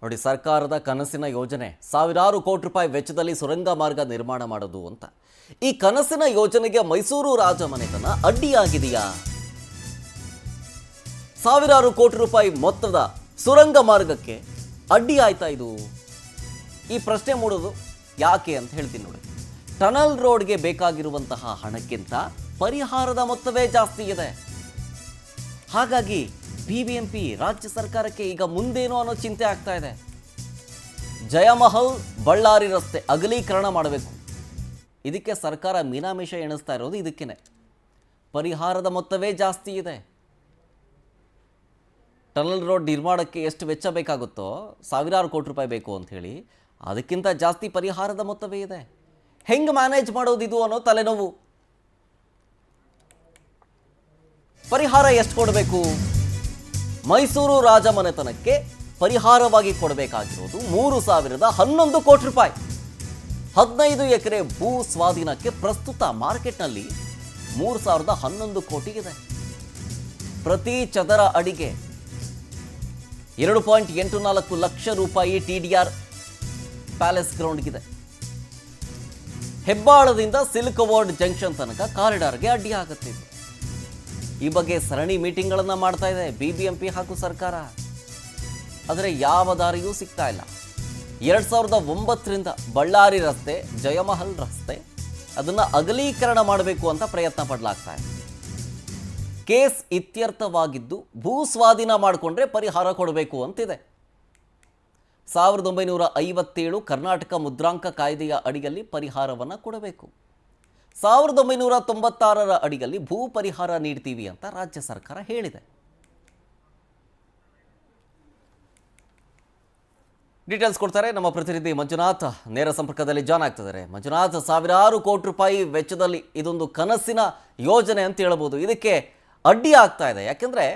ನೋಡಿ, ಸರ್ಕಾರದ ಕನಸಿನ ಯೋಜನೆ ಸಾವಿರಾರು ಕೋಟಿ ರೂಪಾಯಿ ವೆಚ್ಚದಲ್ಲಿ ಸುರಂಗ ಮಾರ್ಗ ನಿರ್ಮಾಣ ಮಾಡೋದು ಅಂತ. ಈ ಕನಸಿನ ಯೋಜನೆಗೆ ಮೈಸೂರು ರಾಜಮನೆತನ ಅಡ್ಡಿಯಾಗಿದೆಯಾ? ಸಾವಿರಾರು ಕೋಟಿ ರೂಪಾಯಿ ಮೊತ್ತದ ಸುರಂಗ ಮಾರ್ಗಕ್ಕೆ ಅಡ್ಡಿ ಆಯ್ತಾ ಇದು? ಈ ಪ್ರಶ್ನೆ ಮೂಡೋದು ಯಾಕೆ ಅಂತ ಹೇಳ್ತೀನಿ ನೋಡಿ. ಟನಲ್ ರೋಡ್ಗೆ ಬೇಕಾಗಿರುವಂತಹ ಹಣಕ್ಕಿಂತ ಪರಿಹಾರದ ಮೊತ್ತವೇ ಜಾಸ್ತಿ ಇದೆ. ಹಾಗಾಗಿ ಬಿಬಿಎಂಪಿ ರಾಜ್ಯ ಸರ್ಕಾರಕ್ಕೆ ಈಗ ಮುಂದೇನೋ ಅನ್ನೋ ಚಿಂತೆ ಆಗ್ತಾ ಇದೆ. ಜಯಮಹಲ್ ಬಳ್ಳಾರಿ ರಸ್ತೆ ಅಗಲೀಕರಣ ಮಾಡಬೇಕು. ಇದಕ್ಕೆ ಸರ್ಕಾರ ಮೀನಾಮೇಷ ಎಣಿಸ್ತಾ ಇರೋದು ಇದಕ್ಕೇನೆ. ಪರಿಹಾರದ ಮೊತ್ತವೇ ಜಾಸ್ತಿ ಇದೆ. ಟನಲ್ ರೋಡ್ ನಿರ್ಮಾಣಕ್ಕೆ ಎಷ್ಟು ವೆಚ್ಚ ಬೇಕಾಗುತ್ತೋ, ಸಾವಿರಾರು ಕೋಟಿ ರೂಪಾಯಿ ಬೇಕು ಅಂತ ಹೇಳಿ, ಅದಕ್ಕಿಂತ ಜಾಸ್ತಿ ಪರಿಹಾರದ ಮೊತ್ತವೇ ಇದೆ. ಹೆಂಗೆ ಮ್ಯಾನೇಜ್ ಮಾಡೋದಿದು ಅನ್ನೋ ತಲೆನೋವು. ಪರಿಹಾರ ಎಷ್ಟು ಕೊಡಬೇಕು? ಮೈಸೂರು ರಾಜಮನೆತನಕ್ಕೆ ಪರಿಹಾರವಾಗಿ ಕೊಡಬೇಕಾಗಿರೋದು 3,011 ಕೋಟಿ ರೂಪಾಯಿ. 15 ಎಕರೆ ಭೂ ಸ್ವಾಧೀನಕ್ಕೆ ಪ್ರಸ್ತುತ ಮಾರ್ಕೆಟ್ನಲ್ಲಿ 3,011 ಕೋಟಿ ಇದೆ. ಪ್ರತಿ ಚದರ ಅಡಿಗೆ 2.84 ಲಕ್ಷ ರೂಪಾಯಿ TDR ಪ್ಯಾಲೇಸ್ ಗ್ರೌಂಡ್ಗಿದೆ. ಹೆಬ್ಬಾಳದಿಂದ ಸಿಲ್ಕ್ ಬೋರ್ಡ್ ಜಂಕ್ಷನ್ ತನಕ ಕಾರಿಡಾರ್ಗೆ ಅಡ್ಡಿ ಆಗುತ್ತೆ. ಈ ಬಗ್ಗೆ ಸರಣಿ ಮೀಟಿಂಗ್ಗಳನ್ನು ಮಾಡ್ತಾ ಇದೆ ಬಿಬಿಎಂಪಿ ಹಾಗೂ ಸರ್ಕಾರ. ಆದರೆ ಯಾವ ದಾರಿಯೂ ಸಿಗ್ತಾ ಇಲ್ಲ. 2009ರಿಂದ ಬಳ್ಳಾರಿ ರಸ್ತೆ, ಜಯಮಹಲ್ ರಸ್ತೆ ಅದನ್ನು ಅಗಲೀಕರಣ ಮಾಡಬೇಕು ಅಂತ ಪ್ರಯತ್ನ ಪಡಲಾಗ್ತಾ ಇದೆ. ಕೇಸ್ ಇತ್ಯರ್ಥವಾಗಿದ್ದು ಭೂ ಸ್ವಾಧೀನ ಮಾಡಿಕೊಂಡ್ರೆ ಪರಿಹಾರ ಕೊಡಬೇಕು ಅಂತಿದೆ. 1957 ಕರ್ನಾಟಕ ಮುದ್ರಾಂಕ ಕಾಯ್ದೆಯ ಅಡಿಯಲ್ಲಿ ಪರಿಹಾರವನ್ನು ಕೊಡಬೇಕು. 1996 ಅಡಿಯಲ್ಲಿ ಭೂ ಪರಿಹಾರ ನೀಡ್ತೀವಿ ಅಂತ ರಾಜ್ಯ ಸರ್ಕಾರ ಹೇಳಿದೆ. ಡೀಟೇಲ್ಸ್ ಕೊಡ್ತಾರೆ ನಮ್ಮ ಪ್ರತಿನಿಧಿ ಮಂಜುನಾಥ್, ನೇರ ಸಂಪರ್ಕದಲ್ಲಿ ಜಾಯ್ನ್ ಆಗ್ತಿದ್ದಾರೆ. ಮಂಜುನಾಥ್, ಸಾವಿರಾರು ಕೋಟಿ ರೂಪಾಯಿ ವೆಚ್ಚದಲ್ಲಿ ಇದೊಂದು ಕನಸಿನ ಯೋಜನೆ ಅಂತ ಹೇಳ್ಬೋದು. ಇದಕ್ಕೆ ಅಡ್ಡಿ ಆಗ್ತಾ ಇದೆ. ಯಾಕೆಂದರೆ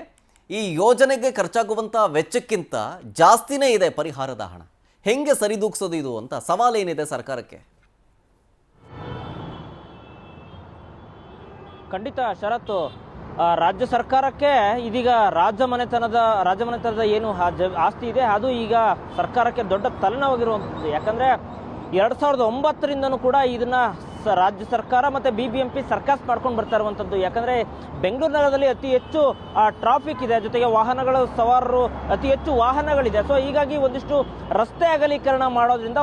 ಈ ಯೋಜನೆಗೆ ಖರ್ಚಾಗುವಂಥ ವೆಚ್ಚಕ್ಕಿಂತ ಜಾಸ್ತಿನೇ ಇದೆ ಪರಿಹಾರದ ಹಣ. ಹೆಂಗೆ ಸರಿದೂಗಿಸೋದು ಇದು ಅಂತ ಸವಾಲೇನಿದೆ ಸರ್ಕಾರಕ್ಕೆ? ಖಂಡಿತ ಶರತ್ತು, ರಾಜ್ಯ ಸರ್ಕಾರಕ್ಕೆ ಇದೀಗ ರಾಜಮನೆತನದ ಏನು ಆಸ್ತಿ ಇದೆ ಅದು ಈಗ ಸರ್ಕಾರಕ್ಕೆ ದೊಡ್ಡ ತಲೆನೋವಾಗಿರುವಂಥದ್ದು. ಯಾಕಂದರೆ 2009ರಿಂದನೂ ಕೂಡ ಇದನ್ನ ರಾಜ್ಯ ಸರ್ಕಾರ ಮತ್ತು ಬಿಬಿಎಂಪಿ ಸರ್ಕಸ್ ಮಾಡ್ಕೊಂಡು ಬರ್ತಾ ಇರುವಂಥದ್ದು. ಯಾಕಂದರೆ ಬೆಂಗಳೂರು ನಗರದಲ್ಲಿ ಅತಿ ಹೆಚ್ಚು ಟ್ರಾಫಿಕ್ ಇದೆ, ಜೊತೆಗೆ ವಾಹನಗಳ ಸವಾರರು ಅತಿ ಹೆಚ್ಚು ವಾಹನಗಳಿದೆ. ಸೊ ಹೀಗಾಗಿ ಒಂದಿಷ್ಟು ರಸ್ತೆ ಅಗಲೀಕರಣ ಮಾಡೋದ್ರಿಂದ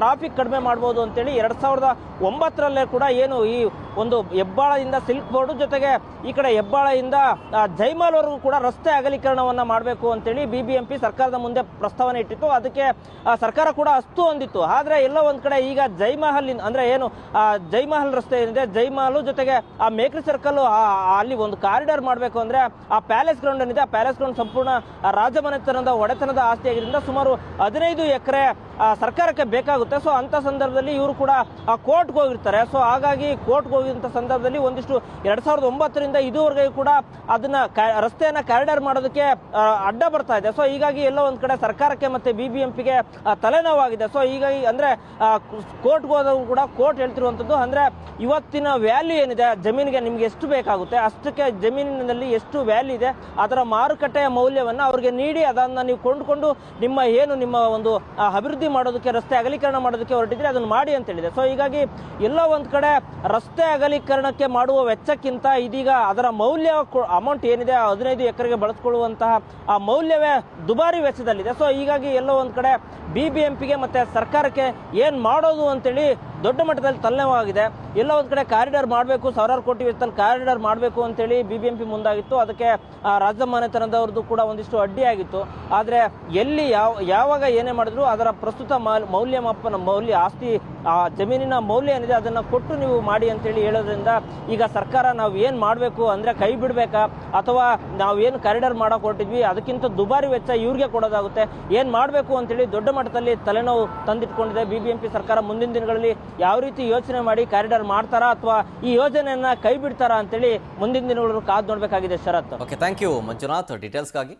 ಟ್ರಾಫಿಕ್ ಕಡಿಮೆ ಮಾಡ್ಬೋದು ಅಂತೇಳಿ 2009ರಲ್ಲೇ ಕೂಡ ಏನು ಈ ಒಂದು ಹೆಬ್ಬಾಳದಿಂದ ಸಿಲ್ಕ್ ಬೋರ್ಡು, ಜೊತೆಗೆ ಈ ಕಡೆ ಹೆಬ್ಬಾಳದಿಂದ ಜೈಮಾಲ್ವರೆಗೂ ಕೂಡ ರಸ್ತೆ ಅಗಲೀಕರಣವನ್ನು ಮಾಡಬೇಕು ಅಂತೇಳಿ ಬಿಬಿಎಂಪಿ ಸರ್ಕಾರದ ಮುಂದೆ ಪ್ರಸ್ತಾವನೆ ಇಟ್ಟಿತ್ತು. ಅದಕ್ಕೆ ಸರ್ಕಾರ ಕೂಡ ಅಸ್ತು ಅಂದಿತ್ತು. ಆದರೆ ಎಲ್ಲೋ ಒಂದು ಕಡೆ ಈಗ ಜೈಮಹಲ್ ಅಂದರೆ ಏನು ಜೈಮಹಲ್ ರಸ್ತೆ ಏನಿದೆ, ಜೈಮಹಲ್ ಜೊತೆಗೆ ಆ ಮೇಕ್ರಿ ಸರ್ಕಲ್ ಅಲ್ಲಿ ಒಂದು ಕಾರಿಡಾರ್ ಮಾಡಬೇಕು ಅಂದರೆ ಆ ಪ್ಯಾಲೇಸ್ ಗ್ರೌಂಡ್ ಏನಿದೆ, ಆ ಪ್ಯಾಲೇಸ್ ಗ್ರೌಂಡ್ ಸಂಪೂರ್ಣ ರಾಜಮನೆತನದ ಒಡೆತನದ ಆಸ್ತಿ ಆಗಿದ್ದರಿಂದ ಸುಮಾರು 15 ಎಕರೆ ಸರ್ಕಾರಕ್ಕೆ ಬೇಕಾಗುತ್ತೆ. ಸೊ ಅಂತ ಸಂದರ್ಭದಲ್ಲಿ ಇವರು ಕೂಡ ಕೋರ್ಟ್ಗೆ ಹೋಗಿರ್ತಾರೆ. ಸೊ ಹಾಗಾಗಿ ಕೋರ್ಟ್ಗೆ ಹೋಗಿದ್ದಂಥ ಸಂದರ್ಭದಲ್ಲಿ ಒಂದಿಷ್ಟು 2009ರಿಂದ ಇದುವರೆಗೂ ಕೂಡ ಅದನ್ನ ರಸ್ತೆಯನ್ನ ಕಾರಿಡಾರ್ ಮಾಡೋದಕ್ಕೆ ಅಡ್ಡ ಬರ್ತಾ ಇದೆ. ಸೊ ಹೀಗಾಗಿ ಎಲ್ಲೋ ಒಂದ್ ಕಡೆ ಸರ್ಕಾರಕ್ಕೆ ಮತ್ತೆ ಬಿಬಿಎಂಪಿಗೆ ತಲೆನೋವಾಗಿದೆ. ಸೊ ಹೀಗಾಗಿ ಅಂದ್ರೆ ಕೋರ್ಟ್ಗೆ ಹೋದವರು ಕೂಡ ಕೋರ್ಟ್ ಹೇಳ್ತಿರುವಂತದ್ದು ಅಂದ್ರೆ ಇವತ್ತಿನ ವ್ಯಾಲ್ಯೂ ಏನಿದೆ ಜಮೀನಿಗೆ, ನಿಮ್ಗೆ ಎಷ್ಟು ಬೇಕಾಗುತ್ತೆ ಅಷ್ಟಕ್ಕೆ ಜಮೀನಿನಲ್ಲಿ ಎಷ್ಟು ವ್ಯಾಲ್ಯೂ ಇದೆ ಅದರ ಮಾರುಕಟ್ಟೆಯ ಮೌಲ್ಯವನ್ನ ಅವ್ರಿಗೆ ನೀಡಿ ಅದನ್ನ ನೀವು ಕೊಂಡುಕೊಂಡು ನಿಮ್ಮ ಒಂದು ಅಭಿವೃದ್ಧಿ ಮಾಡೋದಕ್ಕೆ, ರಸ್ತೆ ಅಗಲೀಕರಣ ಮಾಡೋದಕ್ಕೆ ಹೊರಟಿದ್ರೆ ಅದನ್ನು ಮಾಡಿ ಅಂತ ಹೇಳಿದೆ. ಸೊ ಹೀಗಾಗಿ ಎಲ್ಲೋ ಒಂದ್ ಕಡೆ ರಸ್ತೆ ಅಗಲೀಕರಣಕ್ಕೆ ಮಾಡುವ ವೆಚ್ಚಕ್ಕಿಂತ ಇದೀಗ ಅದರ ಮೌಲ್ಯ ಅಮೌಂಟ್ ಏನಿದೆ 15 ಎಕರೆಗೆ ಬಳಸ್ಕೊಳ್ಳುವಂತಹ ಆ ಮೌಲ್ಯವೇ ದುಬಾರಿ ವೆಚ್ಚದಲ್ಲಿದೆ. ಸೊ ಹೀಗಾಗಿ ಎಲ್ಲೋ ಒಂದ್ ಕಡೆ ಬಿಬಿಎಂಪಿಗೆ ಮತ್ತೆ ಸರ್ಕಾರಕ್ಕೆ ಏನ್ ಮಾಡೋದು ಅಂತೇಳಿ ದೊಡ್ಡ ಮಟ್ಟದಲ್ಲಿ ತಲೆನೋವಾಗಿದೆ. ಎಲ್ಲ ಒಂದ್ ಕಡೆ ಕಾರಿಡಾರ್ ಮಾಡಬೇಕು, ಸಾವಿರಾರು ಕೋಟಿ ವೆಚ್ಚದಲ್ಲಿ ಕಾರಿಡಾರ್ ಮಾಡಬೇಕು ಅಂತೇಳಿ ಬಿಬಿಎಂಪಿ ಮುಂದಾಗಿತ್ತು. ಅದಕ್ಕೆ ರಾಜಮನೆತನದವ್ರದ್ದು ಕೂಡ ಒಂದಿಷ್ಟು ಅಡ್ಡಿಯಾಗಿತ್ತು. ಆದರೆ ಎಲ್ಲಿ ಯಾವಾಗ ಏನೇ ಮಾಡಿದ್ರು ಅದರ ಪ್ರಸ್ತುತ ಮೌಲ್ಯ ಆಸ್ತಿ ಜಮೀನಿನ ಮೌಲ್ಯ ಏನಿದೆ ಅದನ್ನ ಕೊಟ್ಟು ನೀವು ಮಾಡಿ ಅಂತೇಳಿ ಹೇಳೋದ್ರಿಂದ ಈಗ ಸರ್ಕಾರ ನಾವು ಏನ್ ಮಾಡಬೇಕು ಅಂದ್ರೆ ಕೈ ಬಿಡ್ಬೇಕಾ ಅಥವಾ ನಾವು ಏನು ಕಾರಿಡಾರ್ ಮಾಡಕ್ ಹೊರಟಿದ್ವಿ ಅದಕ್ಕಿಂತ ದುಬಾರಿ ವೆಚ್ಚ ಇವ್ರಿಗೆ ಕೊಡೋದಾಗುತ್ತೆ, ಏನ್ ಮಾಡಬೇಕು ಅಂತೇಳಿ ದೊಡ್ಡ ಮಟ್ಟದಲ್ಲಿ ತಲೆನೋವು ತಂದಿಟ್ಕೊಂಡಿದೆ ಬಿಬಿಎಂಪಿ ಸರ್ಕಾರ. ಮುಂದಿನ ದಿನಗಳಲ್ಲಿ ಯಾವ ರೀತಿ ಯೋಚನೆ ಮಾಡಿ ಕಾರಿಡಾರ್ ಮಾಡ್ತಾರಾ ಅಥವಾ ಈ ಯೋಜನೆಯನ್ನ ಕೈ ಬಿಡ್ತಾರಾ ಅಂತೇಳಿ ಮುಂದಿನ ದಿನಗಳು ಕಾದು ನೋಡ್ಬೇಕಾಗಿದೆ Sharath. Okay, thank you Manjunath ಡೀಟೇಲ್ಸ್ಗಾಗಿ.